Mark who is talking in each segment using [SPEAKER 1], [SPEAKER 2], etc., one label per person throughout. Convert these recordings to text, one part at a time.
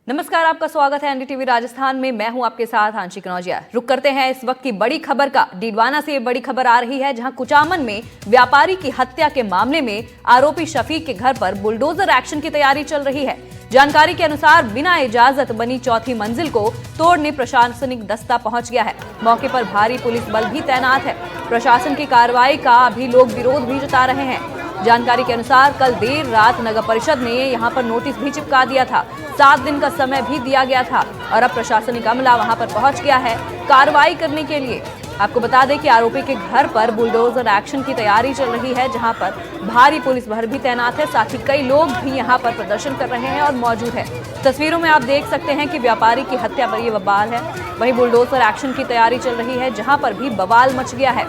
[SPEAKER 1] नमस्कार, आपका स्वागत है एनडीटीवी राजस्थान में। मैं हूं आपके साथ आंशी कनौजिया। रुक करते हैं इस वक्त की बड़ी खबर का। डीडवाना से ये बड़ी खबर आ रही है, जहां कुचामन में व्यापारी की हत्या के मामले में आरोपी शफीक के घर पर बुलडोजर एक्शन की तैयारी चल रही है। जानकारी के अनुसार बिना इजाजत बनी चौथी मंजिल को तोड़ने प्रशासनिक दस्ता पहुंच गया है। मौके पर भारी पुलिस बल भी तैनात है। प्रशासन की कार्रवाई का अभी लोग विरोध भी जता रहे हैं। जानकारी के अनुसार कल देर रात नगर परिषद ने यहां पर नोटिस भी चिपका दिया था। 7 दिन का समय भी दिया गया था और अब प्रशासनिक अमला वहां पर पहुंच गया है कार्रवाई करने के लिए। आपको बता दें कि आरोपी के घर पर बुलडोजर एक्शन की तैयारी चल रही है, जहां पर भारी पुलिस बल भी तैनात है। साथ ही कई लोग भी यहां पर प्रदर्शन कर रहे हैं और मौजूद है। तस्वीरों में आप देख सकते हैं कि व्यापारी की हत्या पर यह बवाल है, वहीं बुलडोजर एक्शन की तैयारी चल रही है, जहां पर भी बवाल मच गया है।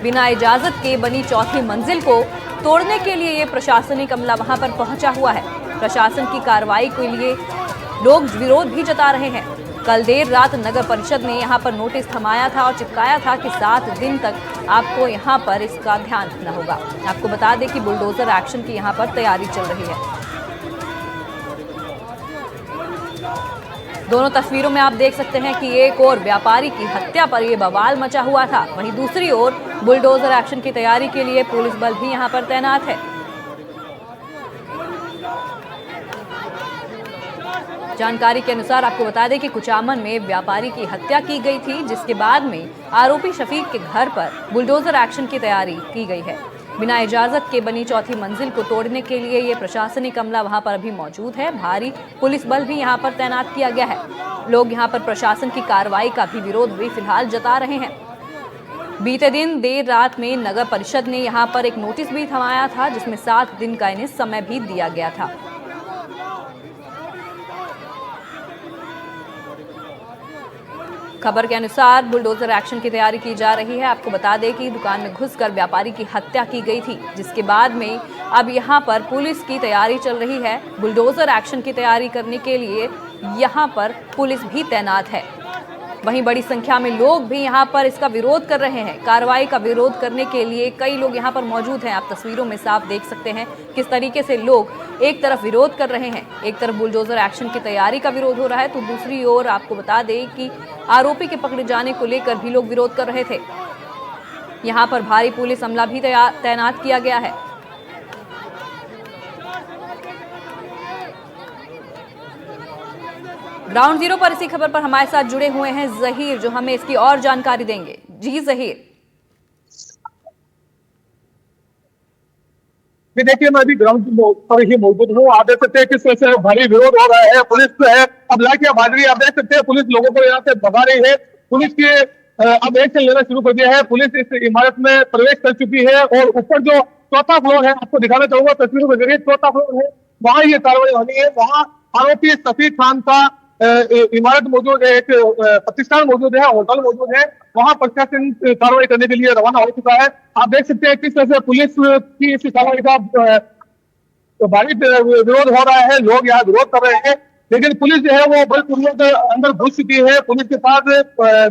[SPEAKER 1] बिना इजाजत के बनी चौथी मंजिल को तोड़ने के लिए ये प्रशासनिक अमला वहां पर पहुंचा हुआ है। प्रशासन की कार्रवाई के लिए लोग विरोध भी जता रहे हैं। कल देर रात नगर परिषद ने यहां पर नोटिस थमाया था और चिपकाया था कि 7 दिन तक आपको यहां पर इसका ध्यान रखना होगा। आपको बता दें कि बुलडोजर एक्शन की यहां पर तैयारी चल रही है। दोनों तस्वीरों में आप देख सकते हैं कि एक और व्यापारी की हत्या पर यह बवाल मचा हुआ था, वहीं दूसरी ओर बुलडोजर एक्शन की तैयारी के लिए पुलिस बल भी यहां पर तैनात है। जानकारी के अनुसार आपको बता दें कि कुचामन में व्यापारी की हत्या की गई थी, जिसके बाद में आरोपी शफीक के घर पर बुलडोजर एक्शन की तैयारी की गई है। बिना इजाजत के बनी चौथी मंजिल को तोड़ने के लिए ये प्रशासनिक अमला वहां पर अभी मौजूद है। भारी पुलिस बल भी यहां पर तैनात किया गया है। लोग यहां पर प्रशासन की कार्रवाई का भी विरोध भी फिलहाल जता रहे हैं। बीते दिन देर रात में नगर परिषद ने यहां पर एक नोटिस भी थमाया था, जिसमें 7 दिन का इन्हें समय भी दिया गया था। खबर के अनुसार बुलडोजर एक्शन की तैयारी की जा रही है। आपको बता दें कि दुकान में घुसकर व्यापारी की हत्या की गई थी, जिसके बाद में अब यहां पर पुलिस की तैयारी चल रही है। बुलडोजर एक्शन की तैयारी करने के लिए यहां पर पुलिस भी तैनात है। वहीं बड़ी संख्या में लोग भी यहां पर इसका विरोध कर रहे हैं। कार्रवाई का विरोध करने के लिए कई लोग यहां पर मौजूद हैं। आप तस्वीरों में साफ देख सकते हैं किस तरीके से लोग एक तरफ विरोध कर रहे हैं। एक तरफ बुलडोजर एक्शन की तैयारी का विरोध हो रहा है, तो दूसरी ओर आपको बता दें कि आरोपी के पकड़े जाने को लेकर भी लोग विरोध कर रहे थे। यहां पर भारी पुलिस अमला भी तैनात किया गया है। ग्राउंड जीरो पर इसी खबर पर हमारे साथ जुड़े हुए हैं जहीर, जो हमें इसकी और जानकारी देंगे। जी जहीर।
[SPEAKER 2] देखिए, मैं अभी ग्राउंड पर ही मौजूद हूँ। आप देख सकते हैं किस तरह से भारी विरोध हो रहा है। पुलिस जो है अब लाठियां भाग रही है। आप देख सकते हैं पुलिस लोगों को यहाँ से भगा रही है। पुलिस के अब एक्शन लेना शुरू कर दिया है। पुलिस इस इमारत में प्रवेश कर चुकी है और ऊपर जो चौथा फ्लोर है, आपको दिखाना चाहूंगा तस्वीरों के जरिए। चौथा फ्लोर है, वहां ये कार्रवाई होनी है। वहां आरोपी शफीक खान का इमारत मौजूद है, एक प्रतिष्ठान मौजूद है, होटल मौजूद है। वहां प्रशासन कार्रवाई करने के लिए रवाना हो चुका है। आप देख सकते हैं किस तरह से पुलिस की इस कार्रवाई का भारी विरोध हो रहा है। लोग यहाँ विरोध कर रहे हैं, लेकिन पुलिस जो है वो बलपूर्वक अंदर घुस चुकी है। पुलिस के साथ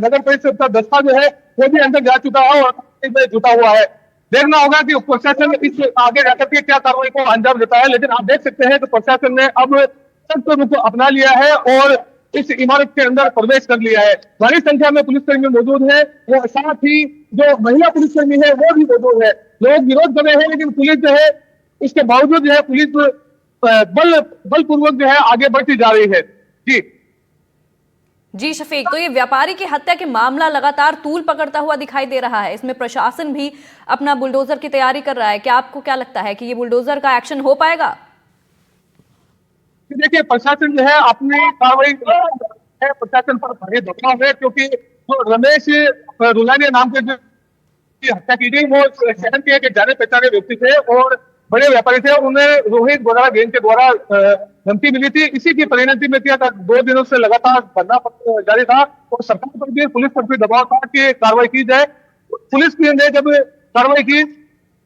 [SPEAKER 2] नगर परिषद का दस्ता जो है वो भी अंदर जा चुका है और जुटा हुआ है। देखना होगा कि प्रशासन इस आगे जाकर के क्या कार्रवाई को अंजाम देता है। लेकिन आप देख सकते हैं कि प्रशासन ने अब सख्त रुख अपना लिया है और इस इमारत के अंदर प्रवेश कर लिया है। बड़ी संख्या में पुलिसकर्मी मौजूद है, वो साथ ही जो महिला पुलिसकर्मी है वो भी मौजूद है। लोग विरोध कर रहे हैं, लेकिन पुलिस जो है इसके बावजूद जो है पुलिस बलपूर्वक जो है आगे बढ़ती जा रही है।
[SPEAKER 1] जी शफीक, तो ये व्यापारी की हत्या के मामला लगातार तूल पकड़ता हुआ दिखाई दे रहा है। इसमें प्रशासन भी अपना बुलडोजर की तैयारी कर रहा है। क्या आपको क्या लगता है कि ये बुलडोजर का एक्शन हो पाएगा?
[SPEAKER 2] देखिए, प्रशासन जो है अपनी कार्रवाई है, प्रशासन पर भारी दबाव है, क्योंकि जो रमेश रुलानिया नाम के की हत्या की गई वो शहर के एक जाने पहचाने व्यक्ति थे और बड़े व्यापारी थे। उन्हें रोहित गोदारा गैंग के द्वारा धमकी मिली थी। इसी की परिणति में क्या था, 2 दिनों से लगातार धरना जारी था और सरकार पर भी, पुलिस पर भी दबाव था कि कार्रवाई की जाए। पुलिस ने जब कार्रवाई की,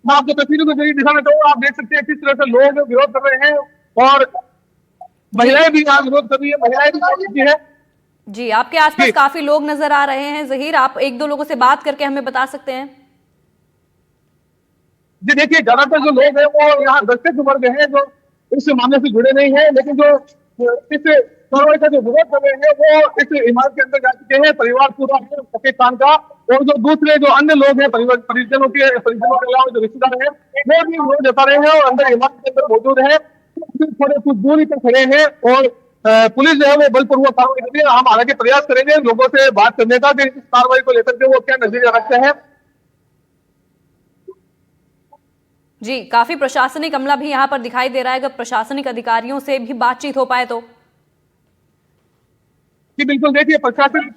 [SPEAKER 2] मैं आपको तस्वीरों के जरिए दिखाना चाहूंगा। आप देख सकते हैं किस तरह से लोग विरोध कर रहे हैं और महिलाएं भी यहाँ विरोध कर रही है, महिलाएं भी है।
[SPEAKER 1] जी, आपके आसपास काफी लोग नजर आ रहे हैं जहीर, आप 1-2 लोगों से बात करके हमें बता सकते हैं?
[SPEAKER 2] जी देखिए, ज्यादातर जो लोग हैं वो यहाँ दस्तक उम्र के हैं, जो इस मामले से जुड़े नहीं है। लेकिन जो इस कार्रवाई का जो विरोध कर रहे हैं वो इस इमारत के अंदर जा चुके हैं। परिवार पूरा है सफेद खान का, और जो दूसरे जो अन्य लोग हैं परिजनों के अलावा जो रिश्तेदार हैं वो भी विरोध जता रहे हैं और अंदर इमारत के अंदर मौजूद है। थोड़े कुछ दूरी पर खड़े हैं और पुलिस जो है वो बलपूर्वक कार्रवाई कर रही है। हम हालांकि प्रयास करेंगे लोगों से बात करने का कि इस कार्रवाई को लेकर के वो क्या नजरिया रखते हैं।
[SPEAKER 1] जी, काफी प्रशासनिक अमला भी यहाँ पर दिखाई दे रहा है। अगर प्रशासनिक अधिकारियों से भी बातचीत हो पाए तो।
[SPEAKER 2] जी बिल्कुल, देखिए प्रशासन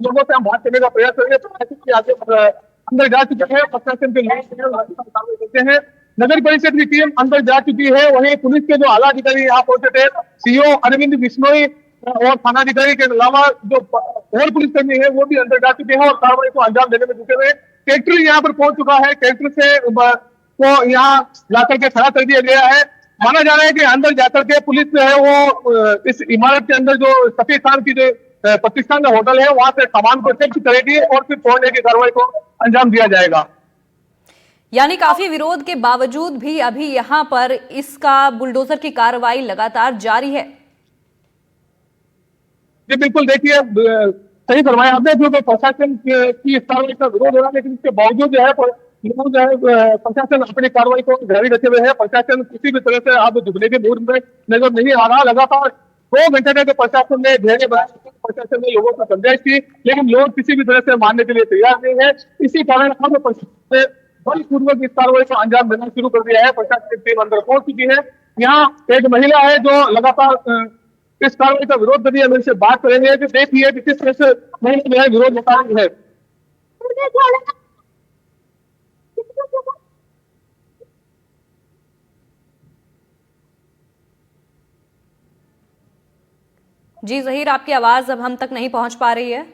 [SPEAKER 2] लोगों से हम बात करने का प्रयास करेंगे। प्रशासन के आगे अंदर जा चुके हैं, प्रशासन के लोग कार्रवाई करते हैं। नगर परिषद की टीम अंदर जा चुकी है। वहीं पुलिस के जो आला अधिकारी यहाँ पहुंचे थे, सीओ अरविंद बिश्नोई और थानाधिकारी के अलावा जो और पुलिसकर्मी है वो भी अंदर जा चुके हैं और कार्रवाई को अंजाम देने में जुटे हुए। ट्रैक्टर यहाँ पर पहुंच चुका है, ट्रैक्टर से को यहाँ लाकर के खड़ा कर दिया गया है। माना जा रहा है कि अंदर जाकर के पुलिस जो है वो इस इमारत के अंदर जो सफेद खान की जो प्रतिष्ठान का होटल है वहां से सामान को चेक करेगी और फिर छोड़ने की कार्रवाई को अंजाम दिया जाएगा।
[SPEAKER 1] यानी काफी विरोध के बावजूद भी अभी यहाँ पर इसका बुलडोजर की कार्रवाई लगातार जारी है।
[SPEAKER 2] जी बिल्कुल, देखिए सही फरमाया आपने, जो प्रशासन की इस कार्रवाई का विरोध हो रहा है लेकिन इसके बावजूद जो है लोग जो है प्रशासन अपनी कार्रवाई को जारी रखे हुए है। प्रशासन किसी भी तरह से अब झुकने के मूड में नजर नहीं आ रहा। लगातार 2 घंटे तक प्रशासन ने घेरे बनाए, प्रशासन ने लोगों को समझाइश की लेकिन लोग किसी भी तरह से मानने के लिए तैयार नहीं है। इसी कारण अब प्रशासन ने बलपूर्वक इस कार्रवाई को अंजाम देना शुरू कर दिया है। प्रशासन की टीम अंदर पहुंच चुकी है। यहाँ एक महिला है जो लगातार इस कार्रवाई का विरोध कर रही है। मेरे से बात करेंगे कि देखिए कि किस तरह से महिला जो है विरोध बता रही है।
[SPEAKER 1] जी ज़हीर, आपकी आवाज अब हम तक नहीं पहुंच पा रही है।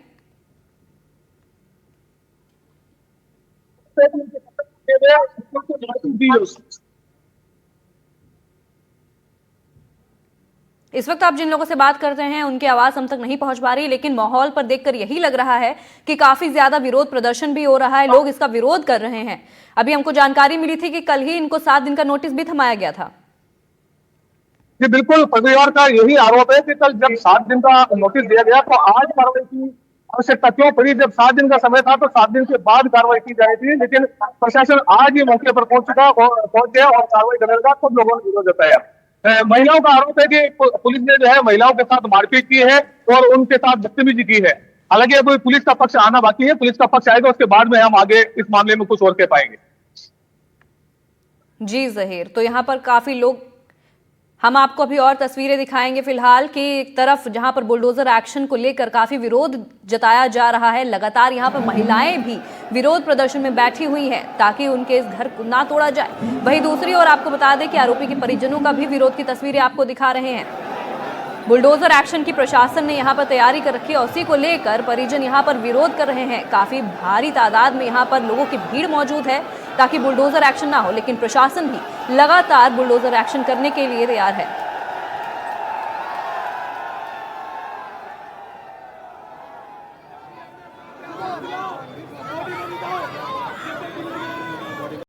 [SPEAKER 1] इस वक्त आप जिन लोगों से बात करते हैं उनकी आवाज हम तक नहीं पहुंच पा रही, लेकिन माहौल पर देखकर यही लग रहा है कि काफी ज्यादा विरोध प्रदर्शन भी हो रहा है, लोग इसका विरोध कर रहे हैं। अभी हमको जानकारी मिली थी कि कल ही इनको 7 दिन का नोटिस भी थमाया गया था।
[SPEAKER 2] जी बिल्कुल, परिवार का यही आरोप है कि कल जब 7 दिन का नोटिस दिया गया तो आज कार्रवाई की आवश्यकता क्यों पड़ी। जब 7 दिन का समय था तो 7 दिन के बाद कार्रवाई की जा रही थी, लेकिन प्रशासन आज ही मौके पर पहुंच गया और कार्रवाई करने का सब लोगों ने विरोध जताया। महिलाओं का आरोप है कि पुलिस ने जो है महिलाओं के साथ मारपीट की है और उनके साथ बदतमीजी की है। हालांकि अब पुलिस का पक्ष आना बाकी है, पुलिस का पक्ष आएगा उसके बाद में हम आगे इस मामले में कुछ और कह पाएंगे।
[SPEAKER 1] जी ज़हीर, तो यहाँ पर काफी लोग, हम आपको अभी और तस्वीरें दिखाएंगे फिलहाल कि एक तरफ जहां पर बुलडोजर एक्शन को लेकर काफी विरोध जताया जा रहा है, लगातार यहां पर महिलाएं भी विरोध प्रदर्शन में बैठी हुई हैं ताकि उनके इस घर को ना तोड़ा जाए। वहीं दूसरी ओर आपको बता दें कि आरोपी के परिजनों का भी विरोध की तस्वीरें आपको दिखा रहे हैं। बुलडोजर एक्शन की प्रशासन ने यहाँ पर तैयारी कर रखी है, उसी को लेकर परिजन यहाँ पर विरोध कर रहे हैं। काफी भारी तादाद में यहाँ पर लोगों की भीड़ मौजूद है ताकि बुलडोजर एक्शन ना हो, लेकिन प्रशासन भी लगातार बुलडोजर एक्शन करने के लिए तैयार है।